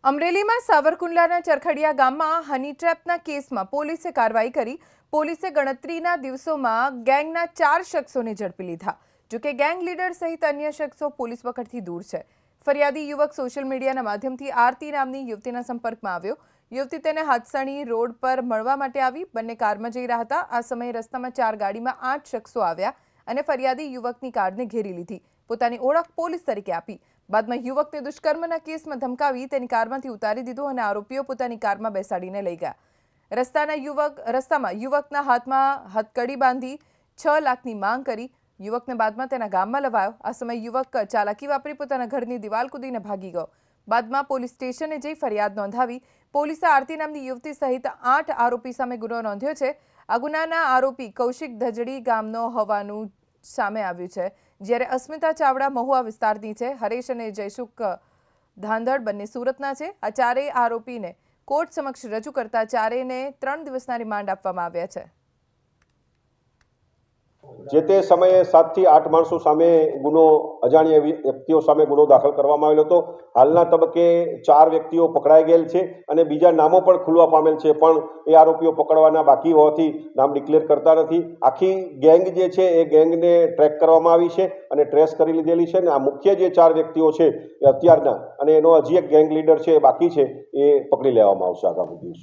અમરેલીમાં સાવરકુંડલાના ચરખડિયા ગામમાં હની ટ્રેપના કેસમાં પોલીસે કાર્યવાહી કરી। પોલીસે ગણતરીના દિવસોમાં ગેંગના 4 શખ્સોને ઝડપી લીધા। જોકે ગેંગ લીડર સહિત અન્ય શખ્સો પોલીસ પકડથી દૂર છે। ફરિયાદી યુવક સોશિયલ મીડિયાના માધ્યમથી આરતી નામની યુવતીના સંપર્કમાં આવ્યો। યુવતી તેને હાથસણી રોડ પર મળવા માટે આવી। બંને કારમાં જઈ રહ્યા હતા। આ સમયે રસ્તામાં 4 ગાડીમાં 8 શખ્સો આવ્યા અને ફરિયાદી યુવકની કારને ઘેરી લીધી। પોતાની ઓળખ પોલીસ તરીકે આપી। બાદમાં યુવકને દુષ્કર્મના કેસમાં ધમકાવી તેની કારમાંથી ઉતારી દીધો અને આરોપીઓ પોતાની કારમાં બેસાડીને લઈ ગયા। રસ્તામાં યુવકના હાથમાં હથકડી બાંધી 6 લાખની માંગ કરી। યુવકને બાદમાં તેના ગામમાં લવાયો। આ સમયે યુવક ચાલાકી વાપરી પોતાના ઘરની દિવાલ કૂદીને ભાગી ગયો। બાદમાં પોલીસ સ્ટેશને જઈ ફરિયાદ નોંધાવી। પોલીસે આરતી નામની યુવતી સહિત 8 આરોપી સામે ગુનો નોંધ્યો છે। આ ગુનાના આરોપી કૌશિક ધજડી ગામનો હોવાનું સામે આવ્યું છે, જ્યારે અસ્મિતા ચાવડા મહુવા વિસ્તારની છે। હરેશ અને જયસુખ ધાંધડ બંને સુરતના છે। આ ચારેય આરોપીને કોર્ટ સમક્ષ રજૂ કરતા ચારેયને 3 દિવસના રિમાન્ડ આપવામાં આવ્યા છે। જે તે સમયે 7 થી 8 માણસો સામે ગુનો અજાણ્યા વ્યક્તિઓ સામે ગુનો દાખલ કરવામાં આવેલો હતો। હાલના તબક્કે 4 વ્યક્તિઓ પકડાઈ ગયેલ છે અને બીજા નામો પણ ખુલવા પામેલ છે, પણ એ આરોપીઓ પકડવાના બાકી હોવાથી નામ ડિક્લેર કરતા નથી। આખી ગેંગ જે છે એ ગેંગને ટ્રેક કરવામાં આવી છે અને ટ્રેસ કરી લીધેલી છે અને આ મુખ્ય જે 4 વ્યક્તિઓ છે એ અત્યારના અને એનો હજી એક ગેંગ લીડર છે એ બાકી છે, એ પકડી લેવામાં આવશે આગામી દિવસે।